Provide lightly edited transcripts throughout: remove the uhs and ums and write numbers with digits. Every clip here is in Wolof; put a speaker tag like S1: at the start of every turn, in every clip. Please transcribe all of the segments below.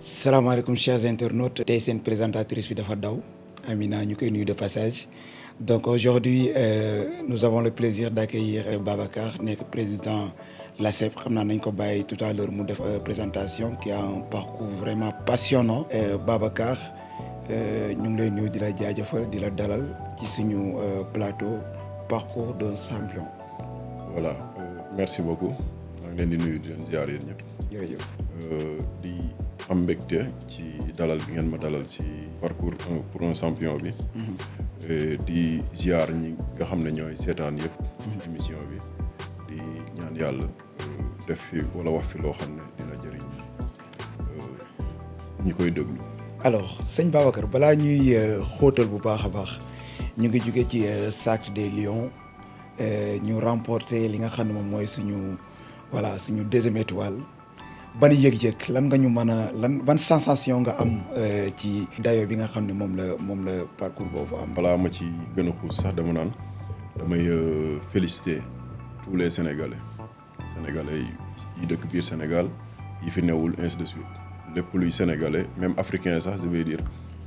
S1: salaamaaleykum chers internautes tey seen présentatrice bi dafa daw Amina ñu koy nuyu de passage donc aujourd'hui nous avons le plaisir d'accueillir Babacar nekk président l'ASEP xam naa nañ ko bàyyi tout à l'heure mu def présentation qui a un parcours vraiment passionnant Babacar ñu ngi lay nuyu di la jaajëfal di la dalal ci suñu plateau parcours d'un champion.
S2: Voilà merci beaucoup maa ngi leen di nuyu di leen ziar yéen ñëpp.
S1: jërëjëf.
S2: di am mbégte ci dalal bi ngeen ma dalal ci parcours pour un champion bi. di ziar ñi nga xam ne ñooy seetaan yëpp. émission bi di ñaan yàlla def fi wala wax fi loo xam ne dina jëriñ ñi koy déglu.
S1: alors sëñ Babacar balaa ñuy xóotal bu baax a baax ñu ngi jóge ci Sacre des Lions ñu remporter li nga xam ne moom mooy suñu deuxième étoile. ban yëg-yëg lan nga ñu mën a ban sensation nga am ci dayo bi nga xam ne moom la parcours boobu am.
S2: balaa ma ci gën a xuus sax damay féliciter tous les sénégalais yi dëkk biir Sénégal yi fi newul ainsi de suite lépp luy sénégalais même africain sax je veux dire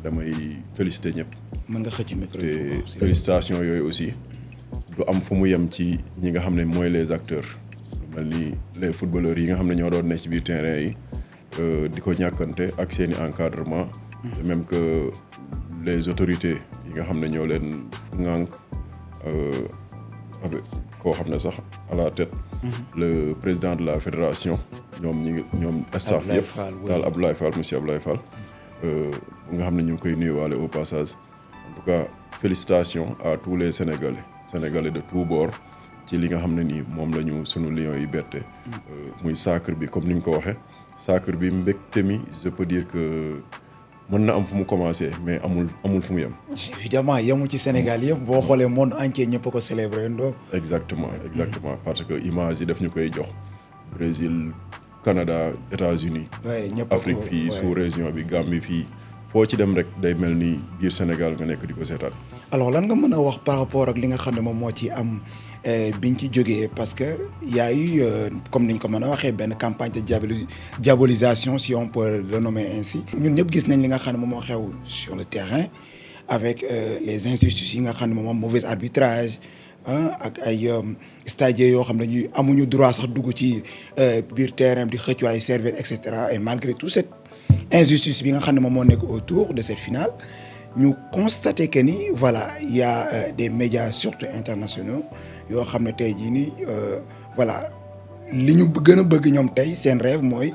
S2: damay féliciter ñëpp.
S1: mën nga xëcc micro
S2: te félicitations yooyu aussi du am fu mu yem ci ñi nga xam ne mooy les acteurs. mel ni les footballeurs yi nga xam ne ñoo doon ne ci biir terrain yi di ko ñàkkante ak seen i encadrement même que les autorités yi nga xam ne ñoo leen ŋànk avec koo xam ne sax à la tête le président de la fédération ñoom staff yëpp daal Abdoulaye Fall monsieur Abdoulaye Fall nga xam ne ñu ngi koy nuyuwaale au passage en tout cas félicitations à tous les sénégalais de tous bords ci li nga xam ne nii moom la ñu sunu lions yi bette muy sacre bi comme ni nga ko waxee sacre bi mbégte mi je peux dire que mën na am fu mu commencé mais amul fu mu yem.
S1: évidemment yemul ci Sénégal yëpp boo xoolee monde entier ñëpp a ko célébrer ndoo.
S2: exactement parce que image yi daf ñu koy jox Brésil Canada États-Unis Afrique fii sous région bi Gambie fii foo ci dem rek day mel ni biir Sénégal nga nekk di ko seetaan.
S1: alors lan nga mën a wax par rapport ak li nga xam ne moom moo ci am biñ ci jógee parce que y a eu comme niñ ko mën a waxee benn campagne de diabolisation si on peut le nommer ainsi. ñun ñëpp gis nañ li nga xam ne moom moo xew sur le terrain avec les injustices yi nga xam ne moom am mauvais arbitrage ak ay stadiers yoo xam ne ñuy amuñu droit sax dugg ci biir terrain di xëccu ay serviettes et cetera et malgré tout cette injustice bi nga xam ne moom moo nekk autour de cette finale. ñu constaté que ni voilà il y a des médias surtout internationaux yoo xam ne tey jii nii voilà li ñu gën a bëgg ñoom tey seen rêve mooy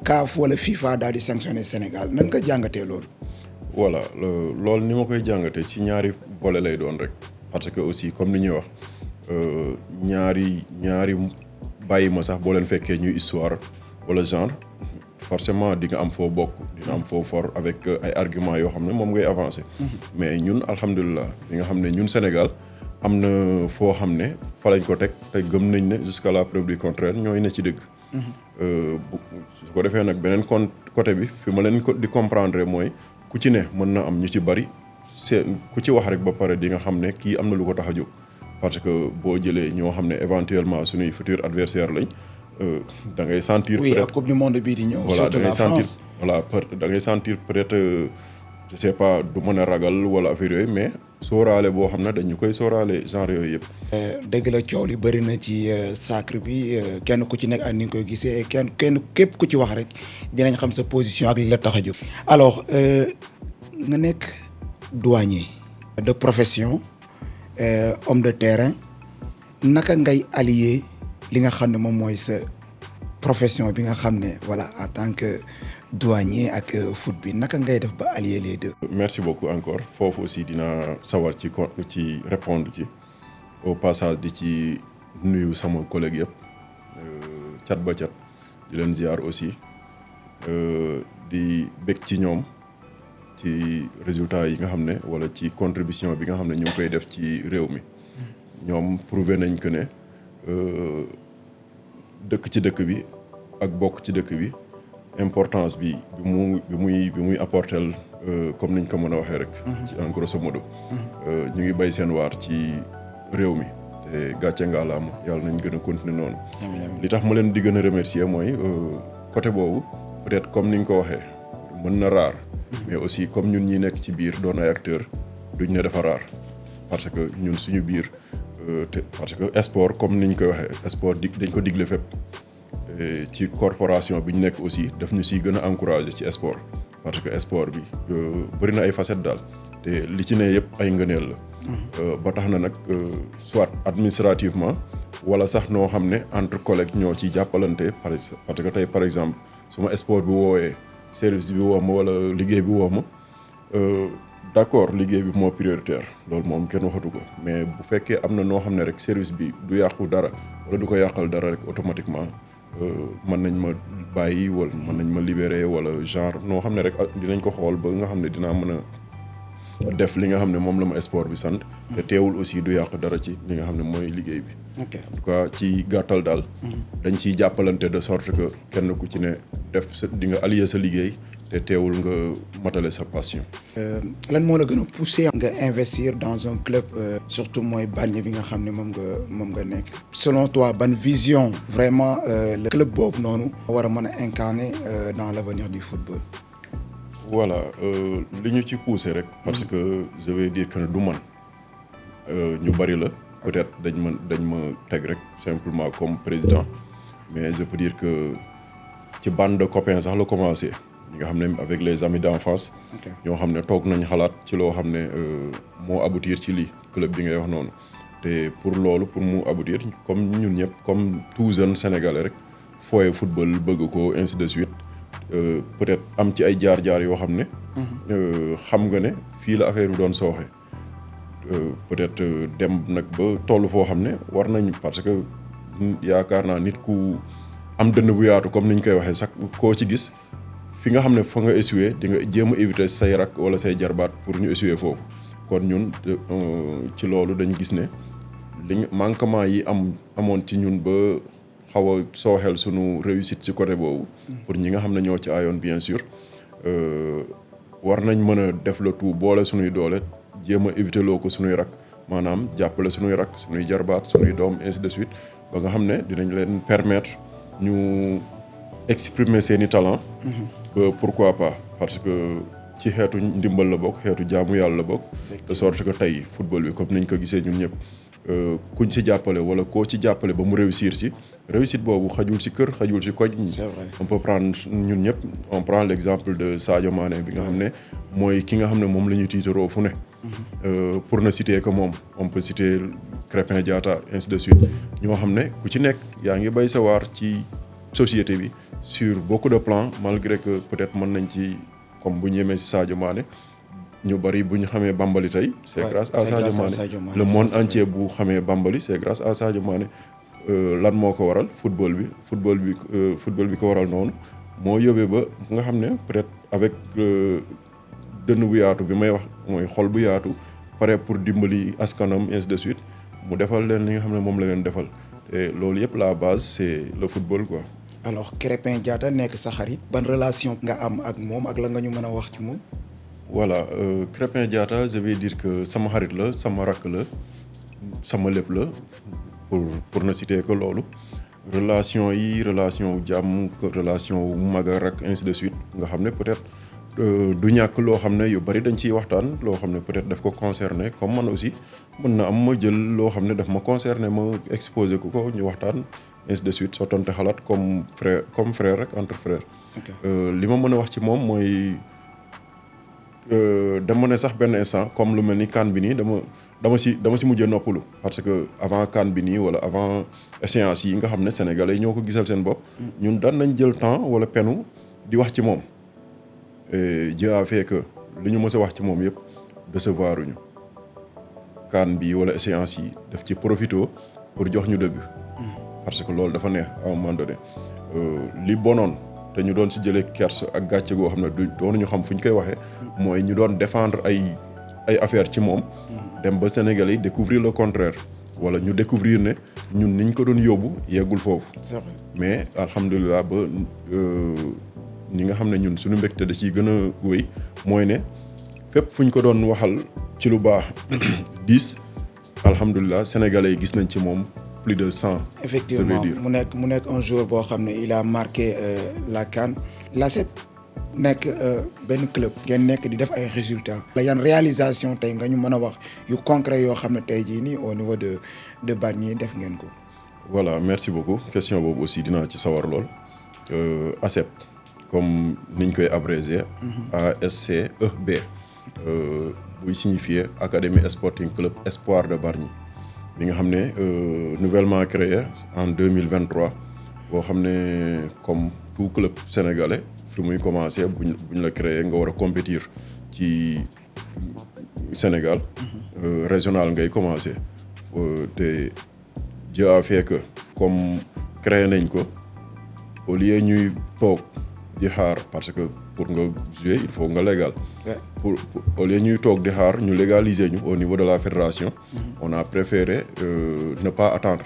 S1: CAF wala FIFA daal di sanctionner Sénégal nan nga jàngatee loolu.
S2: voilà loolu ni ma koy jàngatee ci ñaari volet lay doon rek parce que aussi comme ni ñuy wax ñaari bàyyi ma sax boo leen fekkee ñuy histoire wala genre. forcément di nga am foo bokk dina am foo for avec ay arguments yoo xam ne moom ngay avancer. mais ñun alhamdulilah li nga xam ne ñun Sénégal am na foo xam ne fa lañ ko teg te gëm nañ ne jusqu'à la preuve du contraire ñooy ne ci dëgg. su ko defee nag beneen côté bi fi ma leen di comprendre mooy ku ci ne mën na am ñu ci bari ku ci wax rek ba pare di nga xam ne kii am na lu ko tax a jóg parce que boo jëlee ñoo xam ne éventuellement suñuy futur adversaire lañ. da ngay sentir.
S1: oui ak coupe du monde bii di ñëw. surtout la France
S2: da ngay sentir peut-être je sais pas du mën a ragal wala affaire yooyu mais sóoraale boo xam ne dañu koy sóoraale genre yooyu yëpp.
S1: dëgg la coow li bëri na ci sacre bi kenn ku ci nekk ak ni nga koy gisee kenn képp ku ci wax rek dinañ xam sa position ak li la tax a jóg. alors nga nekk douanier. de profession homme de terrain naka ngay allier. li nga xam ne moom mooy sa profession bi nga xam ne voilà en tant que douanier ak foot bi naka ngay def ba allier les deux.
S2: merci beaucoup encore foofu aussi dina sawar ci répondre ci au passage di ci nuyu sama collègue yëpp cat ba cat di leen ziar aussi di bég ci ñoom ci résultats yi nga xam ne wala ci contribution bi nga xam ne ñu ngi koy def ci réew mi ñoom prouvé nañ que ne. dëkk ci dëkk bi ak bokk ci dëkk bi importance bi muy apporter comme niñ ko mën a waxee rek. ci en grosso modo. ñu ngi bay seen waar ci réew mi te gàcce ngaalaama yàlla nañ gën a continuer noonu. li tax ma leen di gën a remercier mooy côté boobu peut-être comme ni nga ko waxee mën na raar mais aussi comme ñun ñi nekk ci biir doon ay acteurs duñ ne dafa raar parce que ñun suñu biir parce que sport comme ni ñu koy waxee sport dañ ko digle fépp ci corporation bi ñu nekk aussi daf ñu siy gën a encourager ci sport parce que sport bi bëri na ay facettes daal te li ci ne yëpp ay ngëneel la ba tax na nag soit administrativement wala sax noo xam ne entre collègues ñoo ci jàppalante parce que tey par exemple su ma sport bi woowee service bi woo ma wala liggéey bi woo ma d'accord liggéey bi moo prioritaire loolu moom kenn waxatu ko mais bu fekkee am na noo xam ne rek service bi du yàqu dara wala du ko yàqal dara rek automatiquement mën nañ ma bàyyi wala mën nañ ma libérer wala genre noo xam ne rek dinañ ko xool ba nga xam ne dinaa mën a def li nga xam ne moom la ma sport bi sant te teewul aussi du yàq dara ci li nga xam ne mooy liggéey bi en tout cas ci gàttal daal dañ ciy jàppalante de sorte que kenn ku ci ne def sa di nga allier sa liggéey te teewul nga matale sa passion
S1: lan moo la gën a poussé nga investir dans un club surtout mooy Bargny bi nga xam ne moom nga nekk selon toi ban vision vraiment le club boobu noonu war a mën a incarner dans l'avenir du football.
S2: Voilà li ñu ci poussé rek parce que je vais dire que du man ñu bari la peut-être dañ ma teg rek simplement comme président mais je peux dire que ci bande de copains sax la commencé ñi nga xam ne avec les amis d'enfance ñoo xam ne toog nañ xalaat ci loo xam ne moo aboutir ci lii club bi ngay wax noonu te pour loolu pour mu aboutir comme ñun ñëpp comme tout jeune sénégalais rek fooye football bëgg ko ainsi de suite peut-être am ci ay jaar-jaar yoo xam ne xam nga ne fii la affaire bi doon sooxe peut-être dem nag ba toll foo xam ne war nañ parce que yaakaar naa nit ku am dënn bu yaatu comme niñ koy waxee sax koo ci gis fi nga xam ne fa nga essuyer di nga jéem a éviter say rak wala say jarbaat pour ñu essuyer foofu kon ñun ci loolu dañ gis ne li manquement yi amoon ci ñun ba xaw a sooxel sunu réussite ci côté boobu pour ñi nga xam ne ñoo ci ayoon bien sûr war nañ mën a def le tout boole sunuy doole jéem a éviter loo ko sunuy rak maanaam jàppale sunuy rak sunuy jarbaat sunuy doom ainsi de suite ba nga xam ne dinañ leen permettre ñu exprimer seeni talent pourquoi pas parce que ci xeetu ndimbal la bokk xeetu jaamu yàlla la bokk de sorte que tey football bi comme niñ ko gisee ñun ñëpp kuñ ci jàppale wala koo ci jàppale ba mu réussir ci réussite boobu xajul ci kër xajul ci koñ on peut prendre ñun ñëpp on prend l'exemple de Sadio Mané bi nga xam ne mooy ki nga xam ne moom la ñuy tiitaroo fu ne pour ne citer que moom on peut citer Krépin Diatta ainsi de suite ñoo xam ne ku ci nekk yaa ngi bay sa waar ci société bi sur beaucoup de plans malgré que peut-être mën nañ ci comme bu ñu yemee si Sadio Mané ñu bari bu ñu xamee Bambali tey c'est grâce à Sadio Mané le monde entier bu xamee Bambali c'est grâce à Sadio Mané lan moo ko waral football bi ko waral noonu moo yóbbee ba nga xam ne peut-être avec dënn bu yaatu bi may wax mooy xol bu yaatu pare pour dimbali askanam ainsi de suite mu defal leen li nga xam ne moom la leen defal te loolu yëpp la base c'est le football quoi.
S1: alors Krépin Diatta nekk sa xarit ban relation nga am ak moom ak la nga ñu mën a wax ci moom.
S2: voilà Krépin Diatta je vais dire que sama xarit la sama rakk la sama lépp la pour ne citer que loolu relation jàmm relation mag a rak ainsi de suite nga xam ne peut-être du ñàkk loo xam ne yu bari dañ ciy waxtaan loo xam ne peut-être daf ko concerné comme man aussi mën na am ma jël loo xam ne daf ma concerné ma exposé ko ñu waxtaan ainsi de suite sottante xalaat comme frère rek entre frère li ma mën a wax ci moom mooy dama ne sax benn instant comme lu mel ni CAN bi nii dama si mujjee noppalu parce que avant CAN bi nii wala avant échéance yi nga xam ne sénégalais yi ñoo ko gisal seen bopp ñun daan nañ jël temps wala penu di wax ci moom Dieu a fait que li ñu mës a wax ci moom yëpp décevoir uñu CAN bi wala échéance yi daf ci profito pour jox ñu dëgg parce que loolu dafa neex à un moment donné li bonoon te ñu doon si jëlee kersa ak gàcce goo xam ne doonuñu xam fu ñu koy waxee mooy ñu doon défendre ay affaire ci moom dem ba Sénégalais yi découvrir le contraire wala ñu découvrir ne ñun niñ ko doon yóbbu yeggul foofu mais alhamdulilah ba ñi nga xam ne ñun suñu mbégte da ciy gën a wéy mooy ne fépp fu ñu ko doon waxal ci lu baax 10 alhamdulilah Sénégalais yi gis nañ ci moom plus de 100.
S1: effectivement mu nekk un joueur boo xam ne il a marqué la CAN l'ASEP nekk benn club ngeen nekk di def ay résultats. la yan réalisation tey nga ñu mën a wax yu concret yoo xam ne tey jii nii au niveau de Bargny def ngeen ko.
S2: voilà merci beaucoup question boobu aussi dinaa ci sawar lool ASEP comme niñ koy abrégé. ASCEB. buy signifier Académie Sporting Club Espoir de Bargny bi nga xam ne nouvellement créé en 2023 boo xam ne comme tout club sénégalais fi muy commencé buñ la créé nga war a compétir ci Sénégal régional ngay commencé te Dieu a fait que comme créé nañ ko au lieu ñuy toog di xaar parce que pour nga jouer il faut nga légal. pour au lieu ñuy toog di xaar ñu légaliser ñu au niveau de la fédération. on a préféré ne pas attendre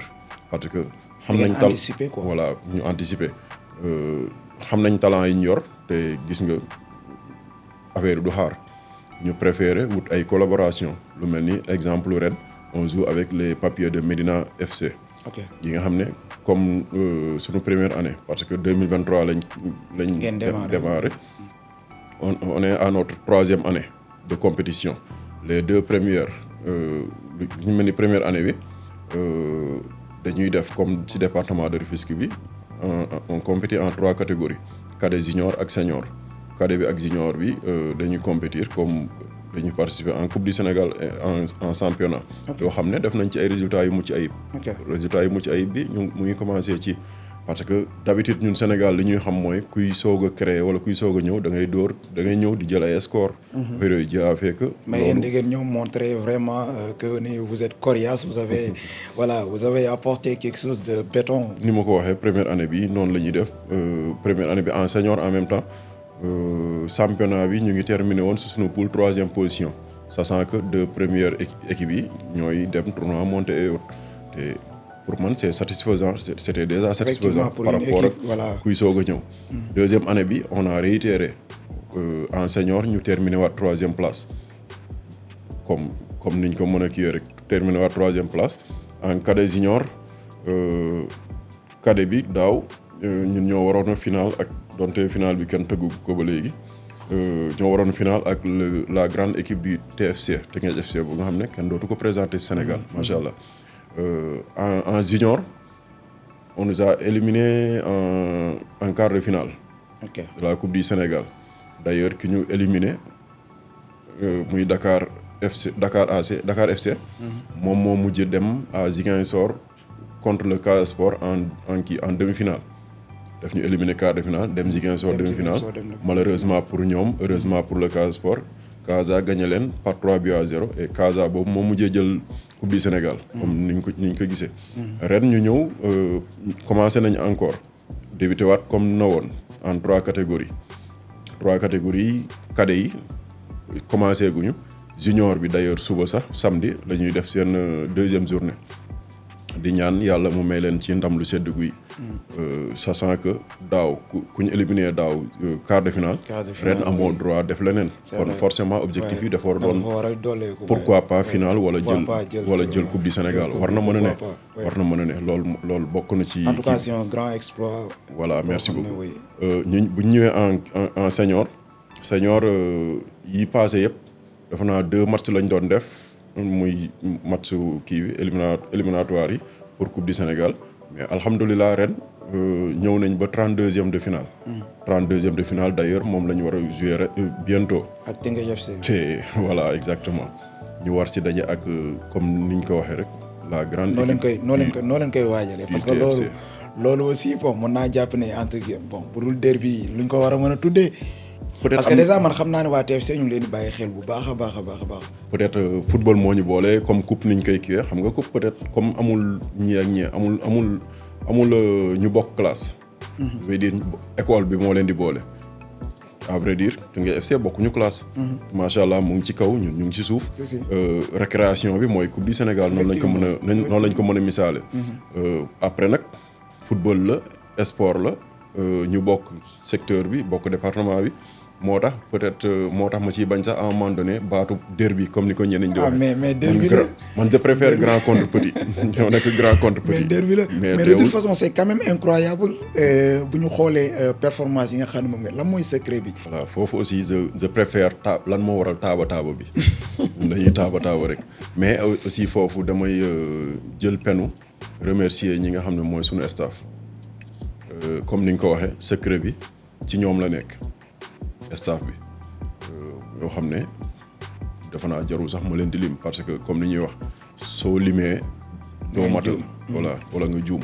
S2: parce que. xam nañ
S1: anticiper quoi
S2: voilà ñu anticiper xam nañ talent yi ñu yor te gis nga affaire du xaar ñu préféré wut ay collaboration lu mel ni exemple ren on joue avec les Papiers de Médina FC.
S1: ok
S2: yi nga xam ne comme suñu première année parce que 2023 lañ démarré on est à notre 3e année de compétition les 2 premières ñu mel ni première année bi dañuy def comme ci département de Rufisque bi on compétit en 3 catégories cadet junior ak senior cadet bi ak junior bi dañuy compétir comme dañuy participer en Coupe du Sénégal en championnat. yoo xam ne def nañ ci ay résultats yu mucc ayib. résultats yu mucc ayib bi ñu mu ngi commencé ci parce que d'habitude ñun Sénégal li ñuy xam mooy kuy soog a créer wala kuy soog a ñëw da ngay ñëw di jël ay score. yooyu Dieu a fait que.
S1: mais yéen da ngeen ñëw montrer vraiment que ni vous êtes coriace vous avez voilà vous avez apporté quelque chose de béton.
S2: ni ma ko waxee première année bi noonu la ñuy def première année bi en senior en même temps. championnat bi ñu ngi terminé woon su suñu poule 3e position sachant que 2 premières équipes yi ñooy dem tournoi monté et autres te pour man c'est satisfaisant c'était déjà satisfaisant par rapport ak kuy soog a ñëw 2e année bi on a réitéré en senior ñu terminé waat 3e place comme niñ ko mën a kiiyee rek terminé waat 3e place en cadet junior cadet bi daaw ñun ñoo waroon a final ak donte final bi kenn tëggu ko ba léegi ñoo waroon final ak la grande équipe du TFC Teungueth FC bu nga xam ne kenn dootu ko présenter Sénégal macha allah en junior on nous a éliminé en quart de finale. De la Coupe du Sénégal d'ailleurs ki ñu éliminé muy Dakar FC. moom moo mujj dem à Ziguinchor contre le Casa Sport en demi-finale. daf ñu éliminer quart de finale dem Ziguinchor demi-finale malheureusement pour ñoom heureusement pour le Casa Sport Casa gagné leen par 3-0 et Casa boobu moo mujjee jël Coupe du Sénégal. comme niñ ko gisee. ren ñu ñëw commencé nañ encore débuté waat comme na woon en 3 catégories. 3 catégories cadets yi commencé guñu junior bi d'ailleurs suba sax samedi la ñuy def seen 2e journée. di ñaan yàlla mu may leen ci ndam lu sedd guy. sachant que daaw ku ñu éliminé daaw quart de finale. ren amoo droit def leneen. kon forcément objectif yi dafa war doon pourquoi pas finale wala jël coupe du Sénégal war na mën a ne. war na mën a ne loolu bokk na ci.
S1: en tout cas c'est un grand exploit.
S2: voilà merci beaucoup ñu bu ñu ñëwee en senior yi passé yëpp dafa naa 2 matchs lañ doon def. muy match kii bi éliminatoire yi pour Coupe du Sénégal mais alhamdulilah ren ñëw nañ ba 32e de finale. 32e de finale d'ailleurs moom la ñu war a jouer bientôt.
S1: ak Teungueth FC.
S2: te voilà exactement ñu war ci daje ak comme niñ ko waxee rek la grande équipe.
S1: noo leen koy waajalee. parce que loolu aussi bon mën naa jàpp ne entre bon bu dul derby luñ ko war a mën a tuddee. parce que déjà man xam naa ne waa TFC ñu ngi leen di bàyyi xel bu baax a baax.
S2: peut-être football moo ñu boole comme coupe niñ koy kiiwee xam nga coupe peut-être comme amul ñii ak ñii amul ñu bokk classe. veut dire école bi moo leen di boole. à vrai dire Teungueth FC bokkuñu classe. macha allah mu ngi ci kaw ñun ñu ngi ci suuf. récréation bi mooy coupe du Sénégal noonu lañ ko mën a misaale. après nag football la sport la ñu bokk secteur bi bokk département bi. moo tax peut-être moo tax ma ciy bañ sax à un moment donné baatu derby comme ni ko ñeneen di waxee.
S1: mais derby la
S2: man je préfère grand contre petit. ñoo nekk grand contre petit.
S1: mais derby la mais de toute façon c'est quand même incroyable bu ñu xoolee performance yi nga xam ne moom nga lan mooy secret bi.
S2: voilà foofu aussi je préfère lan moo waral taaba bi dañuy taaba rek mais aussi foofu damay jël penu remercier ñi nga xam ne mooy suñu staff comme ni nga ko waxee secret bi ci ñoom la nekk. staff bi yoo xam ne dafa naa jarul sax ma leen di lim parce que comme ni ñuy wax soo limee doo matal wala nga juum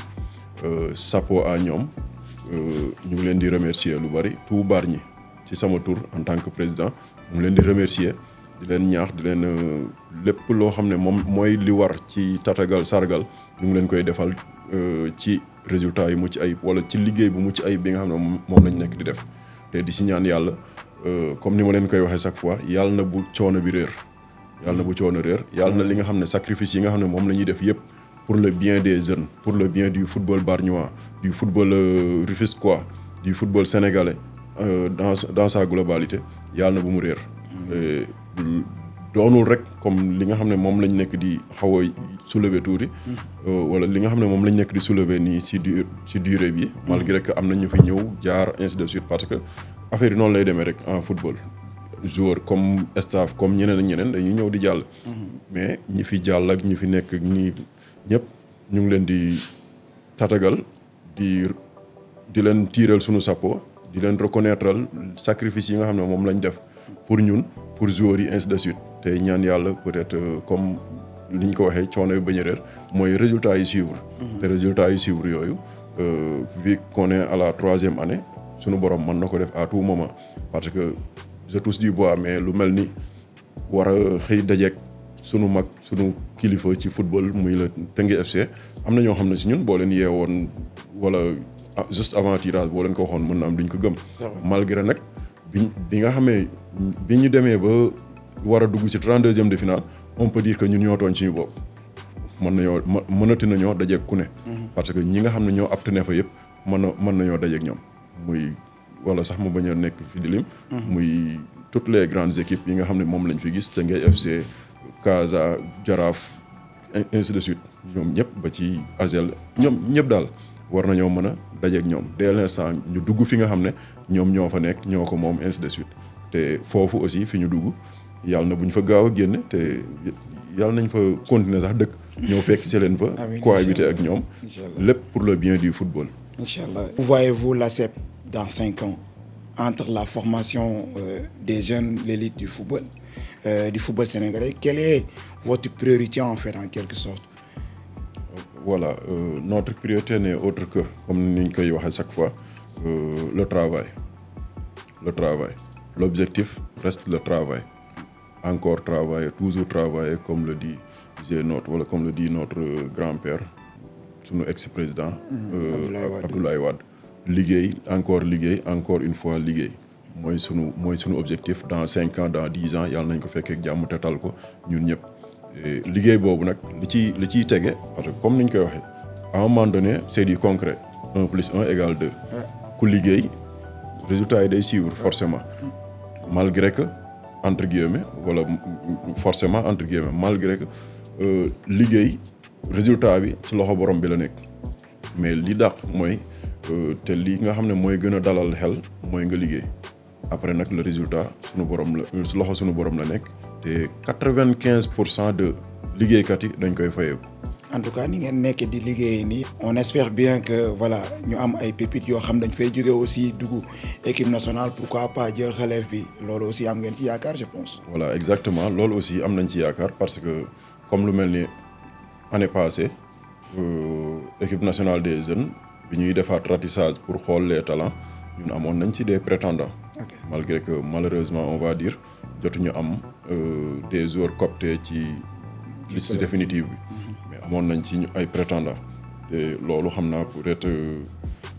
S2: chapeau à ñoom ñu ngi leen di remercier lu bari tout Bargny ci sama tour en tant que président mu leen di remercier di leen ñaax di leen lépp loo xam ne moom mooy li war ci tatagal sargal ñu ngi leen koy defal ci résultat yi mucc ayib wala ci liggéey bu mucc ayib bi nga xam ne moom lañ nekk di def te di si ñaan yàlla comme ni ma leen koy waxee chaque fois yàlla na bu coono bi réer yàlla na li nga xam ne sacrifice yi nga xam ne moom la ñuy def yëpp pour le bien des jeunes pour le bien du football bargnois du football rufisquois du football sénégalais dans sa globalité yàlla na bu mu réer doonul rek comme li nga xam ne moom lañ nekk di xaw a soulever tuuti wala li nga xam ne moom lañ nekk di soulever nii ci durée bi malgré que am na ñu fi ñëw jaar ainsi de suite parce que affaire yi noonu lay demee rek en football joueur comme staff comme ñeneen ak ñeneen dañuy ñëw di jàll mais ñi fi jàll ak ñi fi nekk ñi ñëpp ñu ngi leen di tatagal di leen tiiral suñu chapeau di leen reconnaître sacrifice yi nga xam ne moom lañ def pour ñun pour joueurs yi ainsi de suite te ñaan yàlla peut-être comme ni ñu ko waxee coono yu bañ a réer mooy résultats yi suivre te résultats yi suivre yooyu vu qu'on est à la 3e année suñu borom mën na ko def à tout moment parce que je touche du bois mais lu mel ni war a xëy dajeek sunu mag sunu kilifa ci football muy la Teungueth FC am na ñoo xam ne si ñun boo leen yeewoon wala juste avant tirage boo leen ko waxoon mën na am duñ ko gëm malgré nag bi nga xamee bi ñu demee ba war a dugg ci 32e de finale on peut dire que ñun ñoo tooñ suñu bopp mënati nañoo dajeek ku ne parce que ñi nga xam ne ñoo apte ne fa yëpp mën nañoo dajeek ñoom muy wala sax mu bañ a nekk fi di lim muy toutes les grandes équipes yi nga xam ne moom lañ fi gis Teungueth FC Casa Jaraaf ainsi de suite ñoom ñëpp ba ci Asel ñoom ñëpp daal war nañoo mën a dajeek ñoom dès l'instant ñu dugg fi nga xam ne ñoom ñoo fa nekk ñoo ko moom ainsi de suite te foofu aussi fi ñu dugg yàlla na bu ñu fa gaaw a génn te yàlla nañ fa continuer sax dëkk ñoo fekk si leen fa cohabiter ak ñoom lépp pour le bien du football.
S1: Inch'Allah. Où voyez-vous l'ASEP dans 5 ans entre la formation des jeunes, l'élite du football sénégalais? Quelle est votre priorité en fait en quelque sorte?
S2: Voilà, notre priorité n'est autre que, comme nous le disons à chaque fois, le travail. Le travail. L'objectif reste le travail. Encore travailler, toujours travailler, comme le dit notre grand-père, notre ex-président Abdoulaye Wade. Liggéey, encore une fois liggéey. Mooy sunu objectif dans 5 ans, dans 10 ans yàlla nañ ko fekkee jàmm te tal ko ñun ñëpp. Liggéey boobu nag li ciy tege parce que comme ni ñu koy waxee à un moment donné c'est du concret 1 + 1 = 2 ku liggéey résultat yi day suivre forcément malgré que entre guillemets wala forcément entre guillemets malgré que liggéey résultat bi ci loxo borom bi la nekk mais li dàq mooy te li nga xam ne mooy gën a dalal xel mooy nga liggéey après nag le résultat sunu borom la su loxo sunu borom la nekk te 95% de liggéeykat yi dañ koy fayeeku.
S1: En tout cas ni ngeen nekk di liggéey nii. On espère bien que voilà ñu am ay pépites yoo xam dañ fay jóge aussi dugg équipe nationale pourquoi pas jël relève bi loolu aussi am ngeen ci yaakaar je pense.
S2: Voilà exactement loolu aussi am nañ ci yaakaar parce que comme lu mel ni année passée équipe nationale des jeunes bi ñuy defaat ratissage pour xool les talents ñun amoon nañ ci des prétendants. Okay. Malgré que malheureusement on va dire jotuñu am des joueurs cooptés ci liste définitive bi mais amoon nañ ci ay prétendants te loolu xam naa peut-être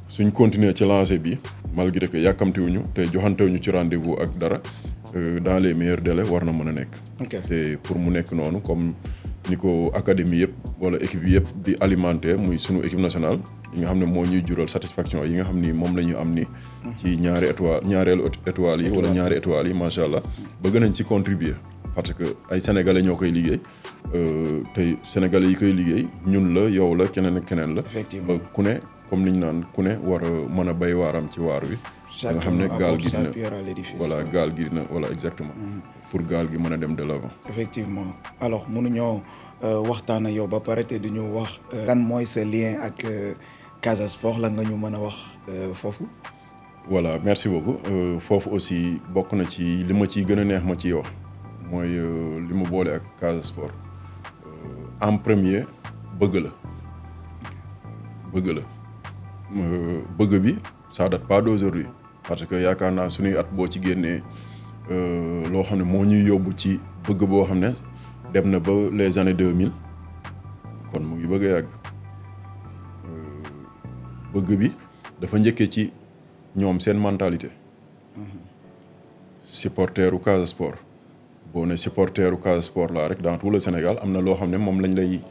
S2: suñ continuer ci lancé bi malgré que yàkkamtiwuñu te joxantewuñu ci rendez-vous ak dara dans les meilleurs délais war na mën a nekk.
S1: Okay.
S2: te pour mu nekk noonu comme ni ko académie yëpp wala équipe yi yëpp di alimenter muy sunu équipe nationale yi nga xam ne moo ñuy jural satisfaction yi nga xam ni moom la ñu am ni ci ñaareelu étoile yi wala ñaari étoiles yi macha allah bëgg nañ ci contribuer parce que ay sénégalais ñoo koy liggéey tey sénégalais yi koy liggéey ñun la yow la keneen ak keneen la.
S1: effectivement
S2: ku ne comme ni ñu naan ku ne war a mën a béy waaram ci waar wi. nga xam ne gaal gi dina voilà gaal gi dina voilà exactement. pour gaal gi mën a dem de l'avant.
S1: effectivement alors mënuñoo waxtaan ak yow ba pare te duñu wax. lan mooy sa lien ak Casa Sport lan nga ñu mën a wax foofu.
S2: voilà merci beaucoup foofu aussi bokk na ci li ma ciy gën a neex ma ciy wax mooy li ma boole ak Casa Sport en premier bëgg la bëgg bi ça date pas d'aujourd'hui parce que yaakaar naa suñuy at boo ci génnee loo xam ne moo ñuy yóbbu ci bëgg boo xam ne dem na ba les années 2000 kon mu ngi bëgg a yàgg bëgg bi dafa njëkkee ci ñoom seen mentalité supporteru Casa Sport boo ne supporteru Casa Sport laa rek dans tout le Sénégal am na loo xam ne moom lañ lay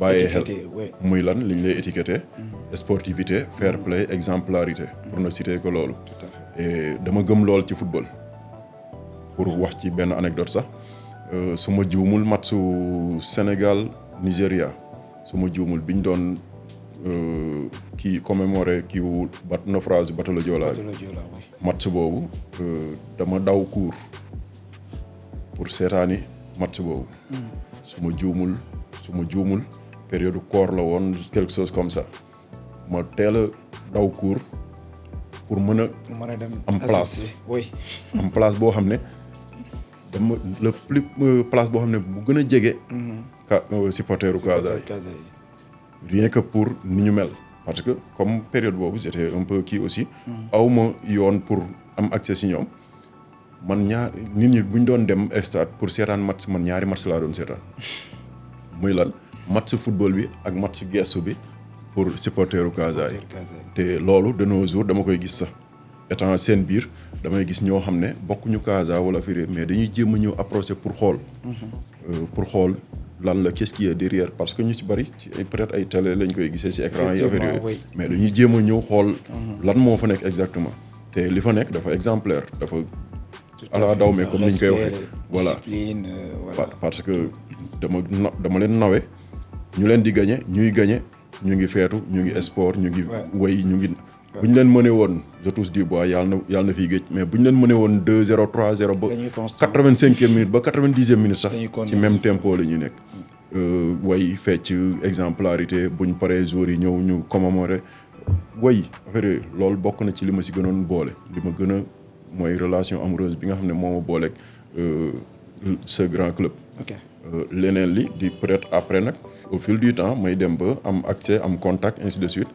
S2: bàyyee xel muy lan liñ lay étiqueté sportivité fair play exemplarité pour ne citer que loolu et dama gëm lool ci football pour wax ci benn anecdote sax su ma juumul matchu Sénégal Nigéria su ma juumul biñ doon kii commémoré kiiwu naufrage bateau le Joola match boobu dama daw cours pour seetaani match boobu su ma juumul période koor la woon quelque chose comme ça ma teel a daw cours pour mën a am place am place boo xam ne dama le plus place boo xam ne bu gën a jege supporteru Casa yi rien que pour ni ñu mel parce que comme période boobu j'étais un peu kii aussi aw ma yoon pour am accès si ñoom man nit ñi bu ñu doon dem stade pour seetaan match man ñaari match laa doon seetaan muy lan match football bi ak match gestu bi pour supporteru Casa yi te loolu de nos jours dama koy gis sax étant seen biir damay gis ñoo xam ne bokkuñu Casa wala firi mais dañuy jéem a ñëw approché pour xool lan la qu'est-ce qu'il y a derrière parce que ñu ci bari ci peut-être ay télé lañ koy gisee ci écran yi affaire yooyu mais dañuy jéem a ñëw xool lan moo fa nekk exactement te li fa nekk dafa exemplaire dafa ala daw mais comme ni ñu koy waxee voilà parce que dama leen nawe ñu leen di gagné ñuy gagné ñu ngi feetu ñu ngi sport ñu ngi wéy ñu ngi bu ñu leen mënee woon je touche du bois yàlla na fiy géej mais bu ñu leen mënee woon 2-0 3-0 ba 85e minute ba 90e minute sax ci même tempo la ñuy nekk way fecc exemplarité buñ paree jour yi ñëw ñu commémorer way affaire loolu bokk na ci li ma si gënoon boole li ma gën a mooy relation amoureuse bi nga xam ne moo ma booleeg ce grand club leneen li di peut-être après nag au fil du temps may dem ba am accès am contact ainsi de suite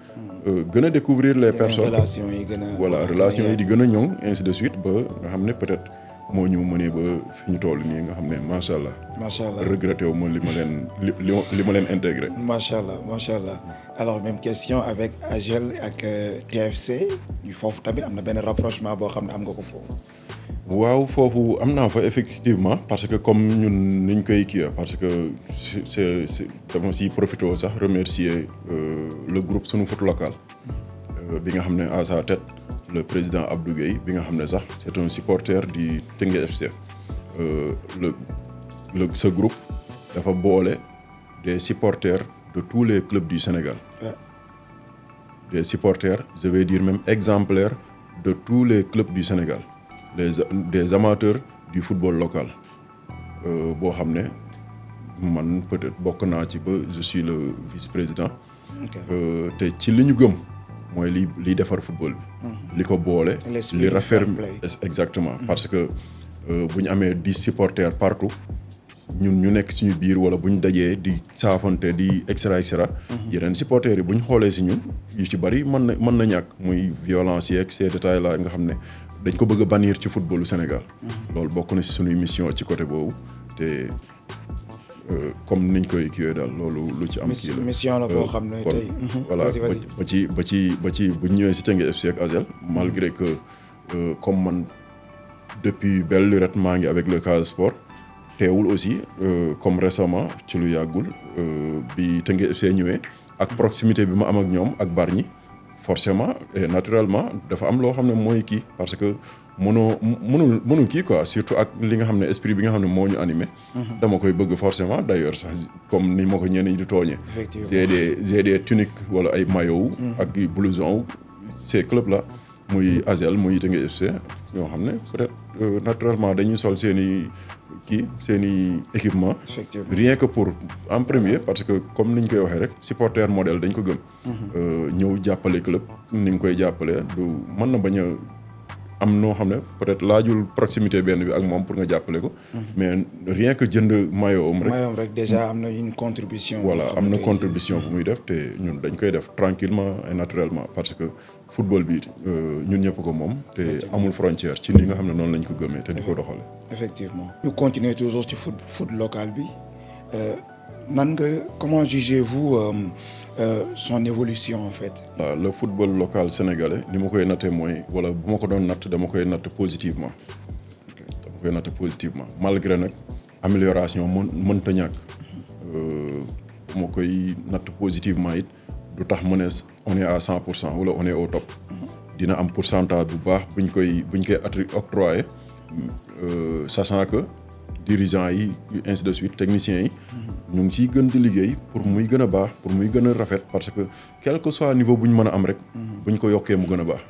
S2: gën a découvrir les personnes
S1: relation yi gën a
S2: voilà relation yi di gën a ñoŋ ainsi de suite ba nga xam ne peut-être moo ñu mënee ba fi ñu toll nii nga xam ne macha allah regretté wu ma li ma leen intégré
S1: macha allah alors même question avec AGEL ak TFC ñu foofu tamit am na benn rapprochement boo xam ne am nga ko foofu
S2: waaw foofu am naa fa effectivement parce que comme ñun niñ koy kii parce que c'est dama si profité sax remercier le groupe Sunu Foot Local bi nga xam ne à sa tête le président Abdou Gueye bi nga xam ne sax c'est un supporter du Teungueth FC ce groupe dafa boole des supporters de tous les clubs du Sénégal des supporters je vais dire même exemplaires de tous les clubs du Sénégal des amateurs du football local boo xam ne man peut-être bokk naa ci ba je suis le vice-président te ci li ñu gëm mooy liy defar football bi li ko boole li raffermir exactement parce que bu ñu amee 10 supporters partout ñun ñu nekk suñu biir wala bu ñu dajee di saafante di extra yeneen supporters yi bu ñu xoolee si ñun yu ci bari mën na ñàkk muy violence yeeg ces détails là nga xam ne dañ ko bëgg a bannir ci footballu Sénégal loolu bokk na si suñuy mission ci côté boobu te comme niñ koy kiiwee daal loolu lu ci am kii la
S1: mission la boo xam ne tey
S2: voilà ba ci bu ñu ñëwee si Teungueth FC ak AGEL malgré que comme man depuis belle lurette maa ngi avec le Casa Sport teewul aussi comme récemment ci lu yàggul bi Teungueth FC ñëwee ak proximité bi ma am ak ñoom ak Bargny forcément et naturellement dafa am loo xam ne mooy kii parce que mënul kii quoi surtout ak li nga xam ne esprit bi nga xam ne moo ñu animé. dama koy bëgg forcément d'ailleurs sax comme ni ma ko ñenn ñi di tooñee. j'ai des tuniques wala ay maillots. ak blouson ces clubs là muy ASEL muy Teungueth FC ñoo xam ne peut-être naturellement dañuy sol seen i équipement. rien que pour en premier parce que comme ni ñu koy waxee rek supporter modèle dañ ko gëm. ñëw jàppale club ni nga koy jàppale du mën na bañ a am noo xam ne peut-être laajul proximité benn bi ak moom pour nga jàppale ko. mais rien que jënd maillot am rek.
S1: maillot am rek déjà am na une contribution.
S2: voilà am na contribution bu muy def te ñun dañ koy def tranquillement et naturellement parce que football bi ñun ñëpp ko moom te amul frontière ci ni nga xam ne noonu lañ ko gëmee te di ko doxale
S1: effectivement ñu continuer toujours ci foot local bi comment jugez-vous son évolution en fait.
S2: waaw le football local sénégalais ni ma koy nattee mooy wala bu ma ko doon natt dama koy natt positivement. dama koy natt positivement malgré nag amélioration mënta ñàkk. bu ma koy natt positivement it du tax mu ne on est à 100% wala on est au top. dina am pourcentage bu baax buñ koy octroyer sachant que dirigeants yi ainsi de suite techniciens yi. ñu ngi ciy gën di liggéey pour muy gën a baax pour muy gën a rafet parce que quel que soit niveau bu ñu mën a am rek. bu ñu ko yokkee mu gën a baax.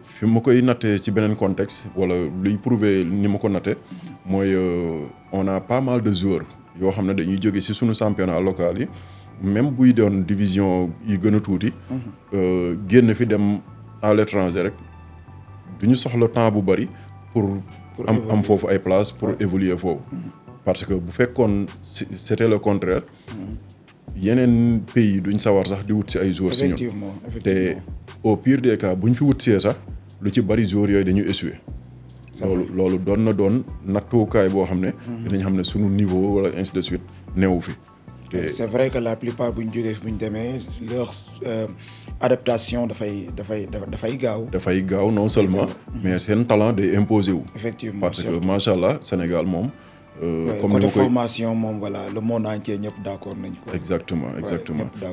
S2: fi ma koy nattee ci beneen contexte wala luy prouver ni ma ko nattee mooy on a pas mal de joueurs yoo xam ne dañuy jóge ci sunu championnat local yi même buy doon division yi gën a tuuti. génn fi dem à l'étranger rek du ñu soxla temps bu bari pour am foofu ay place pour évoluer foofu. parce que bu fekkoon c'était le contraire yeneen pays duñ sawar sax di wut ci ay joueurs.
S1: effectivement
S2: te au pire des cas buñ fi wut see sax lu ci bari joueurs yooyu dañu échoué. loolu doon nattukaay boo xam ne. dinañ xam ne sunu niveau wala ainsi de suite neewu fi.
S1: c'est vrai que la plupart buñ jógee buñ demee leur adaptation dafay gaaw.
S2: dafay gaaw non seulement. mais seen talent day imposé wu.
S1: effectivement
S2: parce que macha allah Sénégal moom.
S1: comme côté formation moom voilà le monde entier ñëpp d'accord nañ ko.
S2: exactement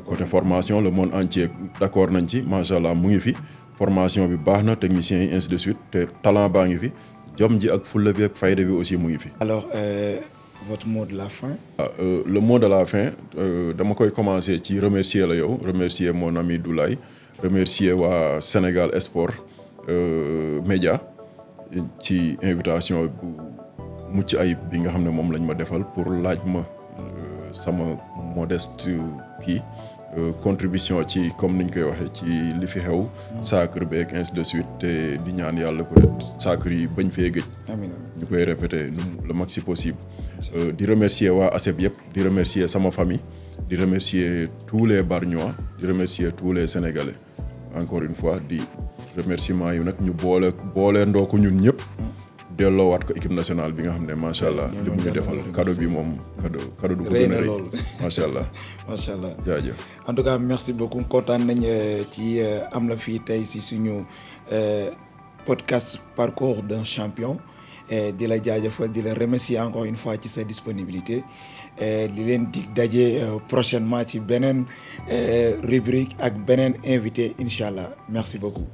S2: côté formation le monde entier d'accord nañ ci macha allah mu ngi fi formation bi baax na techniciens yi ainsi de suite te talent baa ngi fi jom ji ak fulla bi ak fayda bi aussi mu ngi fi.
S1: alors votre mot de la fin.
S2: le mot de la fin dama koy commencer ci remercier la yow remercier mon ami Doulaye remercier waa Sénégal Sport Média ci invitation bu mucc ayib bi nga xam ne moom lañ ma defal pour laaj ma sama modeste contribution ci comme niñ koy waxee ci li fi xew. sacre beeg ainsi de suite te di ñaan yàlla peut-être sacre yi bañ fee gëj.
S1: amiin
S2: ñu koy répéter le maxi possible. di remercier waa ASEP yëpp di remercier sama famille di remercier tous les Bargnois di remercier tous les Sénégalais encore une fois di remerciement yi nag ñu boole ndoo ko ñun ñëpp. delloowaat ko équipe nationale bi nga xam ne macha allah li mu ñu defal cadeau bi moom cadeau du ko gën a rëy macha allah.
S1: macha allah
S2: jaajëf.
S1: en tout cas merci beaucoup kontaan nañ ci am la fii tey si suñu podcast parcours d'un champion di la jaajëfal di la remercier encore une fois ci sa disponibilité di leen dig daje prochainement ci beneen rubrique ak beneen invité incha allah merci beaucoup.